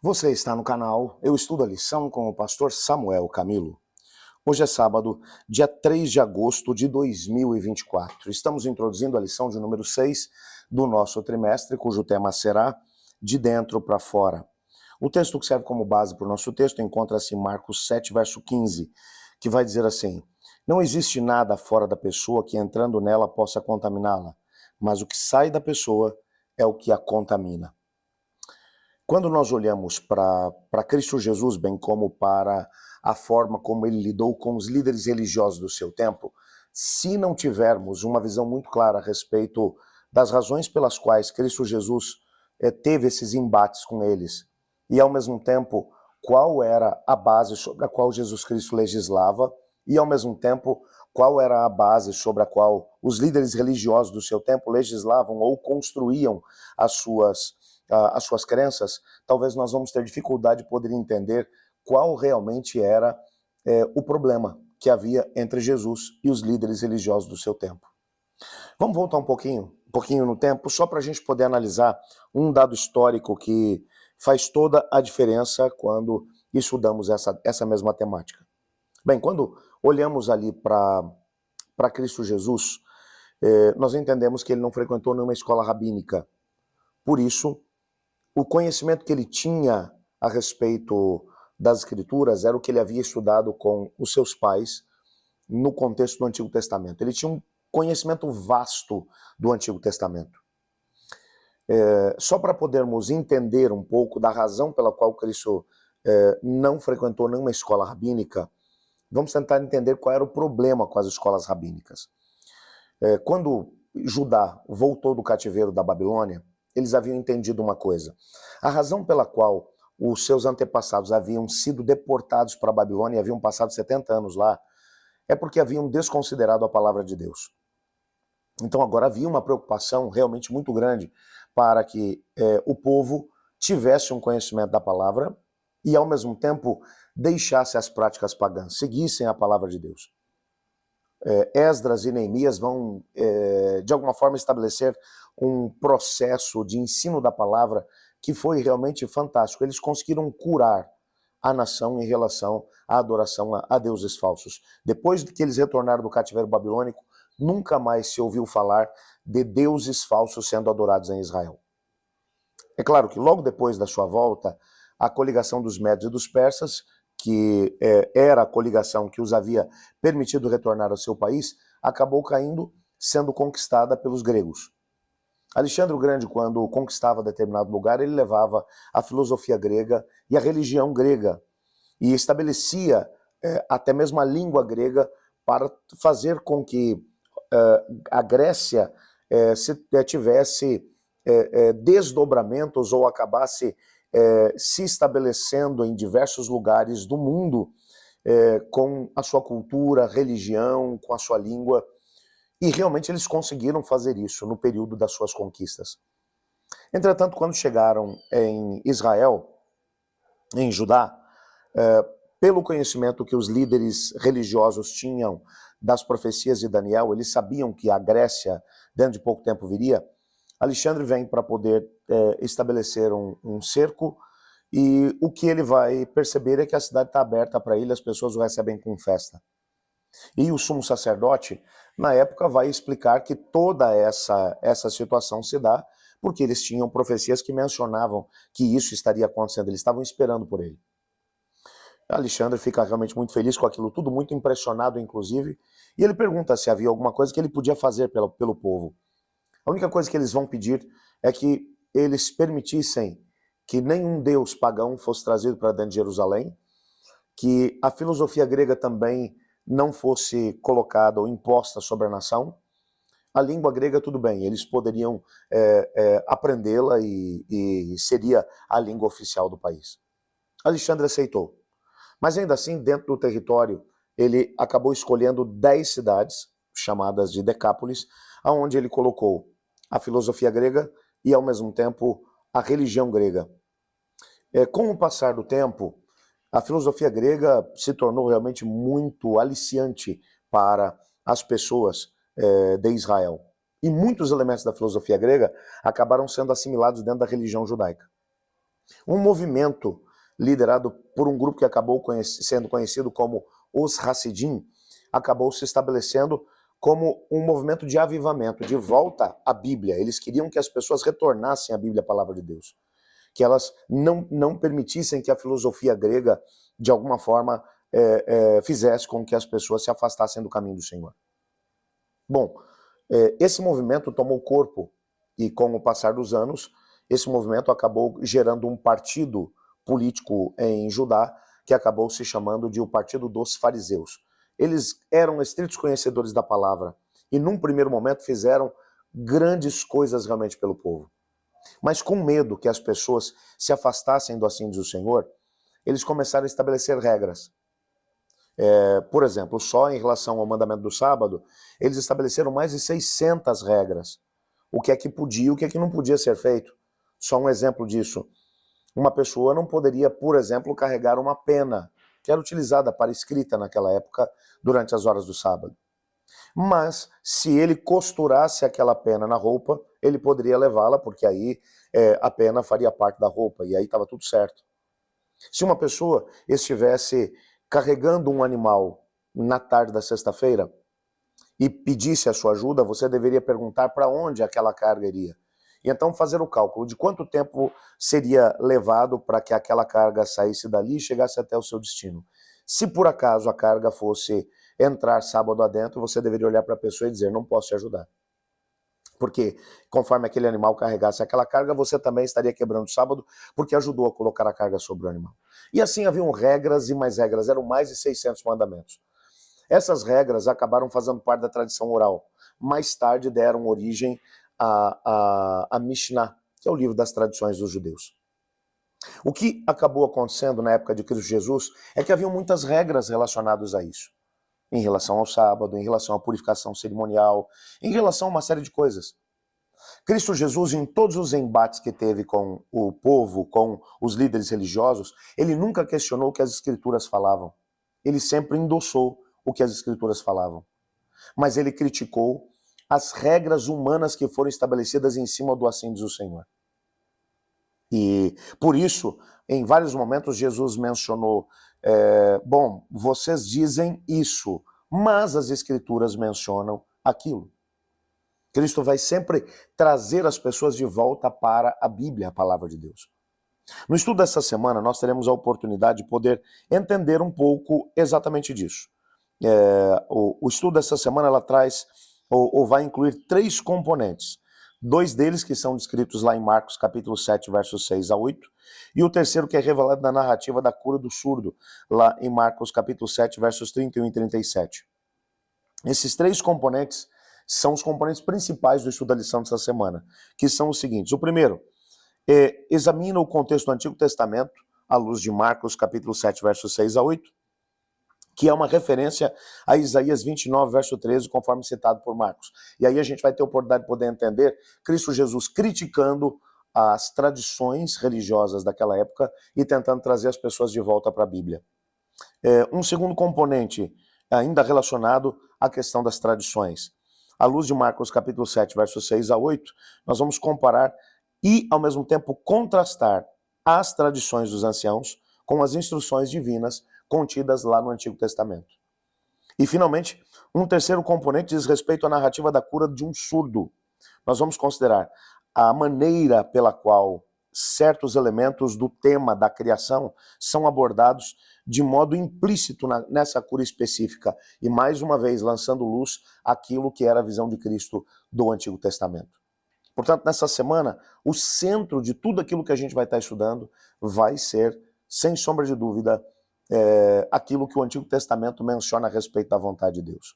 Você está no canal Eu Estudo a Lição com o pastor Samuel Camilo. Hoje é sábado, dia 3 de agosto de 2024. Estamos introduzindo a lição de número 6 do nosso trimestre, cujo tema será De Dentro para Fora. O texto que serve como base para o nosso texto encontra-se em Marcos 7, verso 15, que vai dizer assim: Não existe nada fora da pessoa que entrando nela possa contaminá-la, mas o que sai da pessoa é o que a contamina. Quando nós olhamos para Cristo Jesus, bem como para a forma como ele lidou com os líderes religiosos do seu tempo, se não tivermos uma visão muito clara a respeito das razões pelas quais Cristo Jesus teve esses embates com eles, e ao mesmo tempo qual era a base sobre a qual Jesus Cristo legislava, e ao mesmo tempo qual era a base sobre a qual os líderes religiosos do seu tempo legislavam ou construíam as suas crenças, talvez nós vamos ter dificuldade de poder entender qual realmente era o problema que havia entre Jesus e os líderes religiosos do seu tempo. Vamos voltar um pouquinho no tempo, só para a gente poder analisar um dado histórico que faz toda a diferença quando estudamos essa mesma temática. Bem, quando olhamos ali para Cristo Jesus, nós entendemos que ele não frequentou nenhuma escola rabínica. Por isso, o conhecimento que ele tinha a respeito das Escrituras era o que ele havia estudado com os seus pais no contexto do Antigo Testamento. Ele tinha um conhecimento vasto do Antigo Testamento. Só para podermos entender um pouco da razão pela qual Cristo não frequentou nenhuma escola rabínica, vamos tentar entender qual era o problema com as escolas rabínicas. Quando Judá voltou do cativeiro da Babilônia, eles haviam entendido uma coisa. A razão pela qual os seus antepassados haviam sido deportados para a Babilônia e haviam passado 70 anos lá, é porque haviam desconsiderado a palavra de Deus. Então agora havia uma preocupação realmente muito grande para que o povo tivesse um conhecimento da palavra e ao mesmo tempo deixasse as práticas pagãs, seguissem a palavra de Deus. Esdras e Neemias vão, de alguma forma, estabelecer um processo de ensino da palavra que foi realmente fantástico. Eles conseguiram curar a nação em relação à adoração a deuses falsos. Depois que eles retornaram do cativeiro babilônico, nunca mais se ouviu falar de deuses falsos sendo adorados em Israel. É claro que logo depois da sua volta, a coligação dos médios e dos persas, que era a coligação que os havia permitido retornar ao seu país, acabou caindo, sendo conquistada pelos gregos. Alexandre o Grande, quando conquistava determinado lugar, ele levava a filosofia grega e a religião grega e estabelecia até mesmo a língua grega para fazer com que a Grécia tivesse desdobramentos ou acabasse se estabelecendo em diversos lugares do mundo com a sua cultura, religião, com a sua língua. E realmente eles conseguiram fazer isso no período das suas conquistas. Entretanto, quando chegaram em Israel, em Judá, pelo conhecimento que os líderes religiosos tinham das profecias de Daniel, eles sabiam que a Grécia, dentro de pouco tempo, viria. Alexandre vem para poder estabelecer um cerco, e o que ele vai perceber é que a cidade está aberta para ele, as pessoas o recebem com festa. E o sumo sacerdote, na época, vai explicar que toda essa situação se dá porque eles tinham profecias que mencionavam que isso estaria acontecendo, eles estavam esperando por ele. Alexandre fica realmente muito feliz com aquilo tudo, muito impressionado, inclusive, e ele pergunta se havia alguma coisa que ele podia fazer pelo povo. A única coisa que eles vão pedir é que eles permitissem que nenhum deus pagão fosse trazido para dentro de Jerusalém, que a filosofia grega também não fosse colocada ou imposta sobre a nação. A língua grega, tudo bem, eles poderiam aprendê-la e seria a língua oficial do país. Alexandre aceitou. Mas ainda assim, dentro do território, ele acabou escolhendo 10 cidades, chamadas de Decápolis, onde ele colocou a filosofia grega e, ao mesmo tempo, a religião grega. Com o passar do tempo, a filosofia grega se tornou realmente muito aliciante para as pessoas de Israel. E muitos elementos da filosofia grega acabaram sendo assimilados dentro da religião judaica. Um movimento liderado por um grupo que acabou sendo conhecido como os Hassidim, acabou se estabelecendo como um movimento de avivamento, de volta à Bíblia. Eles queriam que as pessoas retornassem à Bíblia, a palavra de Deus. Que elas não permitissem que a filosofia grega, de alguma forma, fizesse com que as pessoas se afastassem do caminho do Senhor. Bom, esse movimento tomou corpo e, com o passar dos anos, esse movimento acabou gerando um partido político em Judá que acabou se chamando de o Partido dos Fariseus. Eles eram estritos conhecedores da palavra e, num primeiro momento, fizeram grandes coisas realmente pelo povo. Mas com medo que as pessoas se afastassem do assim diz o Senhor, eles começaram a estabelecer regras. Por exemplo, só em relação ao mandamento do sábado, eles estabeleceram mais de 600 regras. O que é que podia e o que é que não podia ser feito. Só um exemplo disso. Uma pessoa não poderia, por exemplo, carregar uma pena, que era utilizada para escrita naquela época, durante as horas do sábado. Mas, se ele costurasse aquela pena na roupa, ele poderia levá-la, porque aí a pena faria parte da roupa, e aí estava tudo certo. Se uma pessoa estivesse carregando um animal na tarde da sexta-feira e pedisse a sua ajuda, você deveria perguntar para onde aquela carga iria. E então fazer o cálculo de quanto tempo seria levado para que aquela carga saísse dali e chegasse até o seu destino. Se por acaso a carga fosse entrar sábado adentro, você deveria olhar para a pessoa e dizer, não posso te ajudar. Porque conforme aquele animal carregasse aquela carga, você também estaria quebrando o sábado, porque ajudou a colocar a carga sobre o animal. E assim haviam regras e mais regras, eram mais de 600 mandamentos. Essas regras acabaram fazendo parte da tradição oral. Mais tarde deram origem a Mishnah, que é o livro das tradições dos judeus. O que acabou acontecendo na época de Cristo Jesus é que havia muitas regras relacionadas a isso. Em relação ao sábado, em relação à purificação cerimonial, em relação a uma série de coisas. Cristo Jesus, em todos os embates que teve com o povo, com os líderes religiosos, ele nunca questionou o que as escrituras falavam. Ele sempre endossou o que as escrituras falavam. Mas ele criticou as regras humanas que foram estabelecidas em cima do assim diz o Senhor. E por isso, em vários momentos, Jesus mencionou, bom, vocês dizem isso, mas as escrituras mencionam aquilo. Cristo vai sempre trazer as pessoas de volta para a Bíblia, a palavra de Deus. No estudo dessa semana, nós teremos a oportunidade de poder entender um pouco exatamente disso. O estudo dessa semana ela traz ou vai incluir 3 componentes. 2 deles que são descritos lá em Marcos capítulo 7, versos 6 a 8, e o terceiro que é revelado na narrativa da cura do surdo, lá em Marcos capítulo 7, versos 31 e 37. Esses 3 componentes são os componentes principais do estudo da lição dessa semana, que são os seguintes. O primeiro, examina o contexto do Antigo Testamento, à luz de Marcos capítulo 7, versos 6 a 8, que é uma referência a Isaías 29, verso 13, conforme citado por Marcos. E aí a gente vai ter a oportunidade de poder entender Cristo Jesus criticando as tradições religiosas daquela época e tentando trazer as pessoas de volta para a Bíblia. Um segundo componente, ainda relacionado à questão das tradições. À luz de Marcos capítulo 7, versos 6 a 8, nós vamos comparar e, ao mesmo tempo, contrastar as tradições dos anciãos com as instruções divinas contidas lá no Antigo Testamento. E, finalmente, um terceiro componente diz respeito à narrativa da cura de um surdo. Nós vamos considerar a maneira pela qual certos elementos do tema da criação são abordados de modo implícito nessa cura específica. E, mais uma vez, lançando luz àquilo que era a visão de Cristo do Antigo Testamento. Portanto, nessa semana, o centro de tudo aquilo que a gente vai estar estudando vai ser, sem sombra de dúvida, aquilo que o Antigo Testamento menciona a respeito da vontade de Deus.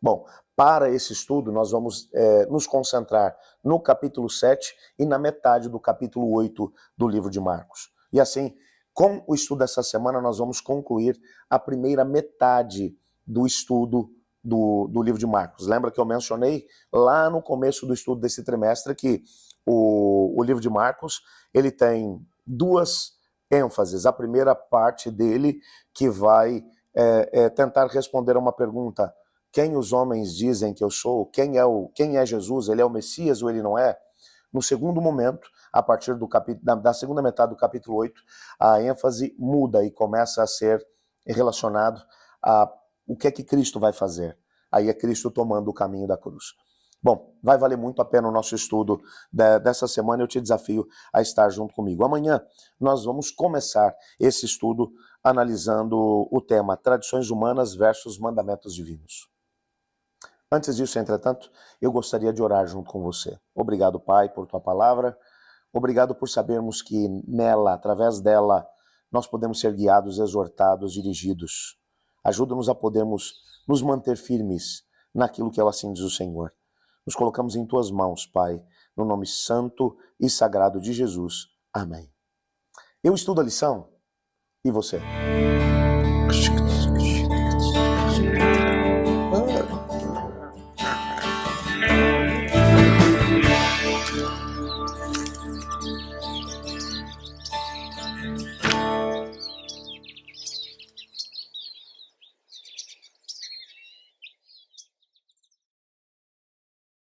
Bom, para esse estudo nós vamos nos concentrar no capítulo 7 e na metade do capítulo 8 do livro de Marcos. E assim, com o estudo dessa semana, nós vamos concluir a primeira metade do estudo do livro de Marcos. Lembra que eu mencionei lá no começo do estudo desse trimestre que o livro de Marcos ele tem 2 ênfases. A primeira parte dele que vai tentar responder a uma pergunta: quem os homens dizem que eu sou? Quem é Jesus? Ele é o Messias ou ele não é? No segundo momento, a partir da segunda metade do capítulo 8, a ênfase muda e começa a ser relacionado a o que é que Cristo vai fazer. Aí é Cristo tomando o caminho da cruz. Bom, vai valer muito a pena o nosso estudo dessa semana, eu te desafio a estar junto comigo. Amanhã nós vamos começar esse estudo analisando o tema Tradições Humanas versus Mandamentos Divinos. Antes disso, entretanto, eu gostaria de orar junto com você. Obrigado, Pai, por tua palavra. Obrigado por sabermos que nela, através dela, nós podemos ser guiados, exortados, dirigidos. Ajuda-nos a podermos nos manter firmes naquilo que assim diz o Senhor. Nos colocamos em tuas mãos, Pai, no nome santo e sagrado de Jesus. Amém. Eu estudo a lição e você?